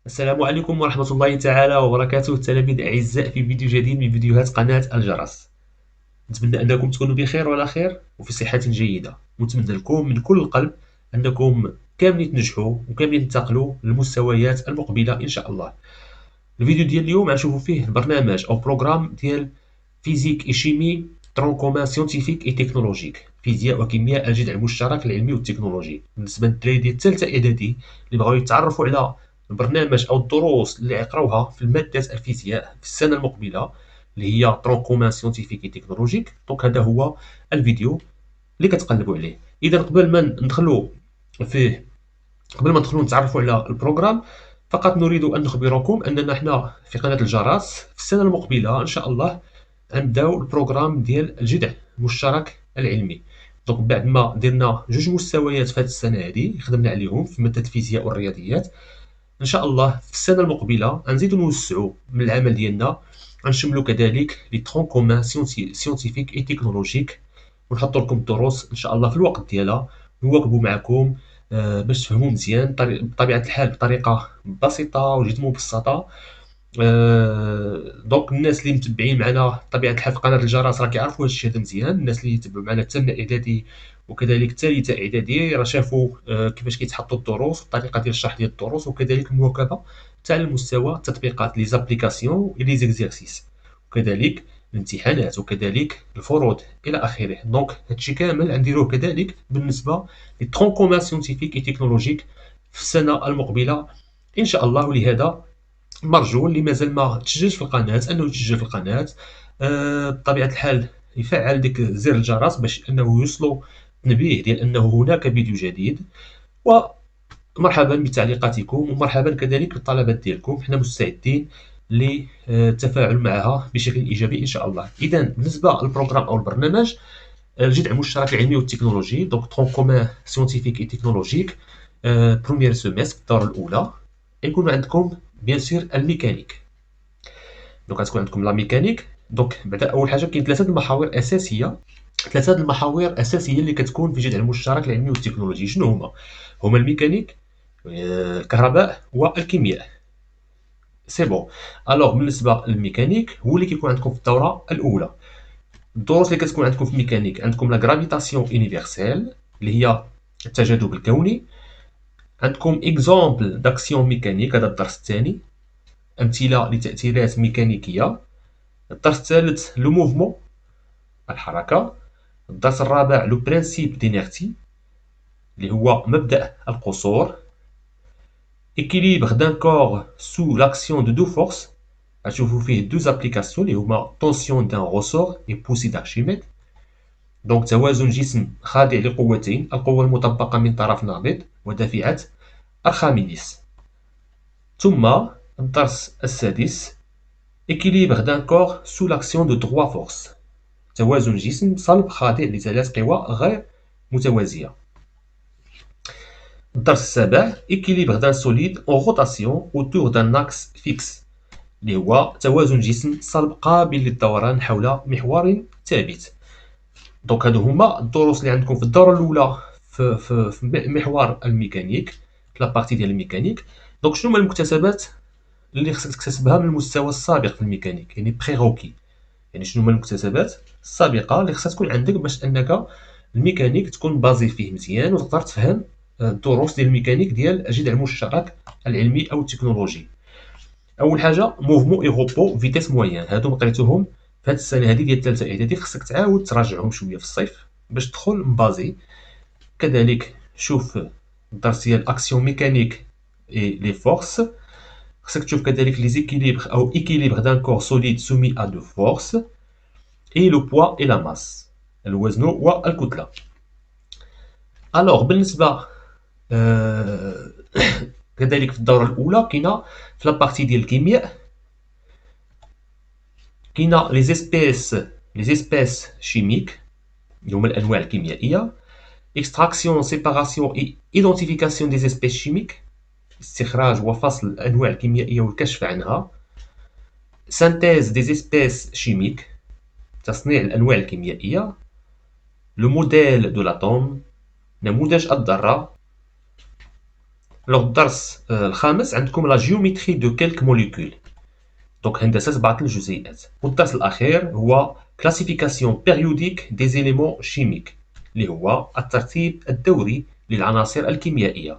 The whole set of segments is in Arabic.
السلام عليكم ورحمة الله تعالى وبركاته التلاميذ الأعزاء في فيديو جديد من فيديوهات قناة الجرس. نتمنى أنكم تكونوا بخير وعلى خير وفي صحة جيدة، ونتمنى لكم من كل القلب أنكم كاملين تنجحوا وكاملين تنتقلوا للمستويات المقبلة إن شاء الله. الفيديو ديال اليوم غنشوفوا فيه برنامج أو بروغرام ديال فيزيك إي شيمي ترون كومان سيونتيفيك إي تكنولوجيك، فيزياء وكيمياء الجذع المشترك العلمي والتكنولوجي. بالنسبة للدراري ديال الثالثة إعدادي اللي بغاو يتعرفوا على البرنامج أو الدروس اللي يقراوها في مادة الفيزياء في السنة المقبلة اللي هي ترون كومان سيونتيفيك إي تكنولوجيك، دونك هذا هو الفيديو اللي كتقلبوا عليه. إذا قبل ما ندخلوا نتعرفوا على البروغرام، فقط نريد أن نخبركم أننا حنا في قناة الجرس في السنة المقبلة إن شاء الله غنبداو البروغرام ديال الجذع المشترك العلمي. دونك بعد ما درنا جوج مستويات في هذه السنة هذه خدمنا عليهم في مادة الفيزياء والرياضيات، إن شاء الله في السنة المقبلة غنزيدو نوسعو من العمل ديالنا، غنشملو كذلك لي ترون كومان سيونتيفيك اي تكنولوجيك، ونحطو لكم الدروس إن شاء الله في الوقت ديالها، نواكبو معكم باش تفهموا مزيان بطبيعة الحال بطريقة بسيطة وجد مبسطة. دونك الناس اللي متبعين معنا بطبيعة الحال في قناة الجرس راه كيعرفوا هاد الشيء هذا مزيان. الناس اللي يتبعوا معنا الثامنة إعدادي وكذلك الثالثة إعدادي راه شافوا كيفاش كيتحطوا الدروس والطريقة ديال الشرح ديال الدروس، وكذلك المواكبة تاع المستوى التطبيقات لي زابليكاسيون لي زيكزيرسيس، وكذلك الامتحانات وكذلك الفروض إلى آخره. دونك هادشي كامل غنديروه كذلك بالنسبة للترون كومان سيونتيفيك اي تكنولوجيك في السنة المقبلة إن شاء الله. ولهذا مرجو اللي مازال ما تسجلش في القناة أنه يتسجل في القناة، بطبيعة الحال يفعل ديك زر الجرس باش أنه يوصلو تنبيه ديال أنه هناك فيديو جديد. ومرحبا بتعليقاتكم ومرحبا كذلك بالطلبات ديالكم، حنا مستعدين للتفاعل معها بشكل إيجابي إن شاء الله. إذا بالنسبة للبروغرام أو البرنامج الجذع المشترك العلمي والتكنولوجي، دونك ترون كومان سيونتيفيك اي تكنولوجيك، بروميير سيمستر الدورة الأولى، يكون عندكم بيان سير الميكانيك. دونك غتكون عندكم لا ميكانيك. دونك بعدا أول حاجة كاين ثلاثة المحاور أساسية، اللي كتكون في الجذع المشترك العلمي والتكنولوجي. شنو هما الميكانيك، الكهرباء والكيمياء. سي بون. الوغ بالنسبة للميكانيك هو اللي كيكون عندكم في الدورة الأولى. الدروس اللي كتكون عندكم في الميكانيك عندكم لا غرافيتاسيون يونيفرسيل اللي هي التجاذب الكوني، عندكم اكزومبل داكسيون ميكانيك هذا الدرس الثاني، امثله لتاثيرات ميكانيكيه. الدرس الثالث لو موفمون الحركه. الدرس الرابع لو برينسيپ دينيرتي اللي هو مبدا القصور. équilibre d'un corps sous l'action de deux forces، غتشوفوا فيه دوز ابليكاسيون اللي هما طونسيون دان روسور اي بوسي d'Archimède. دونك توازن جسم خاضع لقوتين، القوة المطبقة من طرف نابض ودافعة أرخميدس. ثم الدرس السادس équilibre d'un corps sous l'action de trois forces، توازن جسم صلب خاضع لثلاث قوى غير متوازية. الدرس السابع équilibre d'un solide en rotation autour d'un axe fixe، اللي هو توازن جسم صلب قابل للدوران حول محور ثابت. دونك هادو هما الدروس اللي عندكم في الدوره الاولى في محور الميكانيك، في لابارتي ديال الميكانيك. دونك شنو هما المكتسبات اللي خصك تكتسبها من المستوى السابق في الميكانيك، يعني بريغوكي، يعني شنو هما المكتسبات السابقه اللي خصها تكون عندك باش انك الميكانيك تكون بازي فيه مزيان وتقدر تفهم الدروس ديال الميكانيك ديال الجذع المشترك العلمي او التكنولوجي. اول حاجه موفمون اي غوبو فيتيس موين، هادو قريتوهم في هاد السنه هادي ديال الثالثه اعدادي، خصك تعاود تراجعهم شويه في الصيف باش تدخل مبازي. كذلك شوف الدرس ديال اكسيون ميكانيك اي لي فورس، خصك تشوف كذلك لي زيكيليبر او ايكيليبر دان كور سوليد سومي ا دو فورس اي لو بوا اي لا ماس، الوزن والكتله. الوغ بالنسبه كذلك في الدوره الاولى كاينه في لابارتي ديال الكيمياء كاينه لي زيسبيس شيميك اللي هما الانواع الكيميائيه، اكستراكسيون سيباراسيون اي ايدونتيفيكاسيون دي زيسبيس شيميك، استخراج وفصل الانواع الكيميائيه والكشف عنها، سانتيز دي زيسبيس شيميك، تصنيع الانواع الكيميائيه، لو موديل دو لاتوم، نموذج الذره، لو الدرس الخامس عندكم لا جيومتري دو كيلك موليكول، دونك هندسة بعض الجزيئات. والدرس الأخير هو كلاسيفيكاسيون بيريوديك دي زيليمون شيميك، اللي هو الترتيب الدوري للعناصر الكيميائية.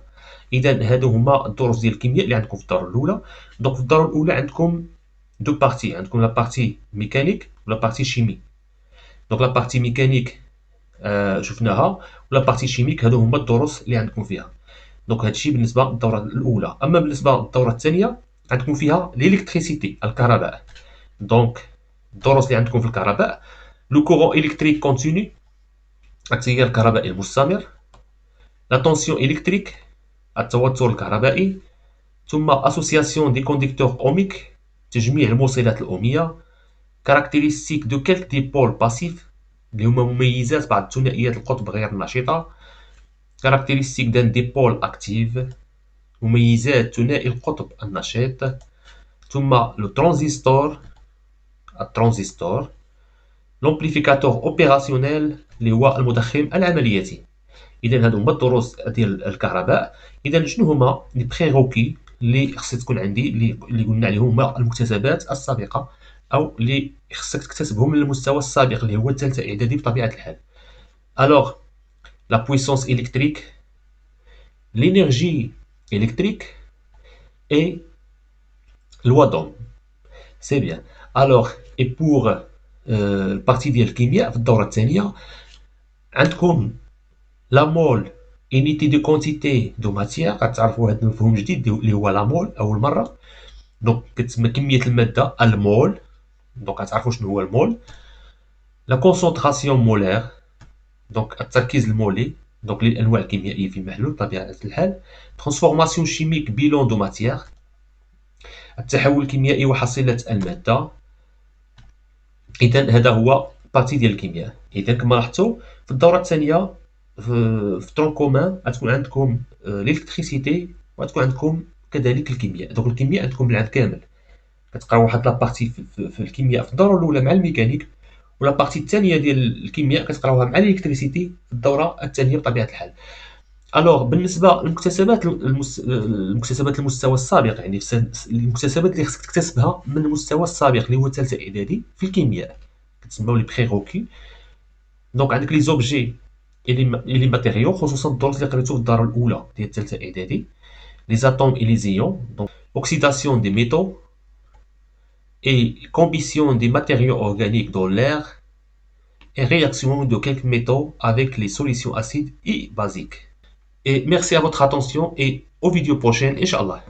إذا هادو هما الدروس ديال الكيمياء اللي عندكم في الدورة الأولى. دونك في الدورة الأولى عندكم دو بارتي، عندكم لا بارتي ميكانيك ولا بارتي شيمي. دونك لا بارتي ميكانيك شفناها، ولا بارتي شيميك هادو هما الدروس اللي عندكم فيها. دونك هادشي بالنسبة للدورة الأولى. أما بالنسبة للدورة الثانية عندكم فيها ليليكتريسيتي، الكهرباء. دونك الدروس اللي عندكم في الكهرباء: لو كورون إلكتريك كونتيني، التيار الكهربائي المستمر. لا تونسيون إلكتريك، التوتر الكهربائي. ثم اسوسياسيون دي كونديكتور اوميك، تجميع الموصلات الأومية. كاركتيرستيك دو كيلك دي بول باسيف، اللي هما مميزات بعض ثنائيات القطب غير النشطة. كاركتيرستيك دان دي بول اكتيف، مميزات ثنائي القطب النشيط. ثم لو ترانزستور، الترانزستور. لومبليفيكاتور اوبيراسيونيل، اللي هو المضخم العملياتي. اذا هادو هما الدروس ديال الكهرباء. اذا شنو هما لي بريروكي اللي خصها تكون عندي، اللي قلنا عليهم هما المكتسبات السابقه، او اللي خصك تكتسبهم من المستوى السابق اللي هو الثالثه اعدادي بطبيعه الحال. الوغ لا بويسونس الكتريك، l'énergie électrique et loi d'Ohm. C'est bien. Alors, et pour البارتي ديال الكيمياء في الدورة الثانية عندكم لا مول unité de quantité de matière. غتعرفوا هذا المفهوم جديد اللي هو لا مول أول مرة. دونك كتسمى كمية المادة المول، دونك غتعرفوا شنو هو المول. لا كونسونطراسيون مولير، دونك التركيز المولي، دونك للأنواع الكيميائية في محلول بطبيعة الحال. ترانسفورماسيون شيميك بيلون دو ماتيير، التحول الكيميائي وحصيلة المادة. إذا هذا هو بارتي ديال الكيمياء. إذا كما لاحظتوا في الدورة الثانية في ترون كومان غتكون عندكم ليلكتريسيتي، وغتكون عندكم كذلك الكيمياء. دونك الكيمياء عندكم العام كامل، كتقراو واحد لابارتي في الكيمياء في الدورة الأولى مع الميكانيك، ولا بارتي الثانية ديال الكيمياء كتقراوها مع الإلكتريسيتي في الدورة الثانية بطبيعة الحال. الوغ بالنسبة للمكتسبات المكتسبات المستوى السابق، يعني المكتسبات اللي خصك تكتسبها من المستوى السابق اللي هو ثالثة إعدادي في الكيمياء كتسموا لي بريروكي. دونك عندك لي زوبجي et les matériaux، خصوصا الدروس اللي قريتو في الدار الأولى ديال الثالثة إعدادي. les atomes et les ions، donc oxydation des métaux et combustion des matériaux organiques dans l'air et réaction de quelques métaux avec les solutions acides et basiques. Et merci à votre attention et aux vidéos prochaines, Inch'Allah.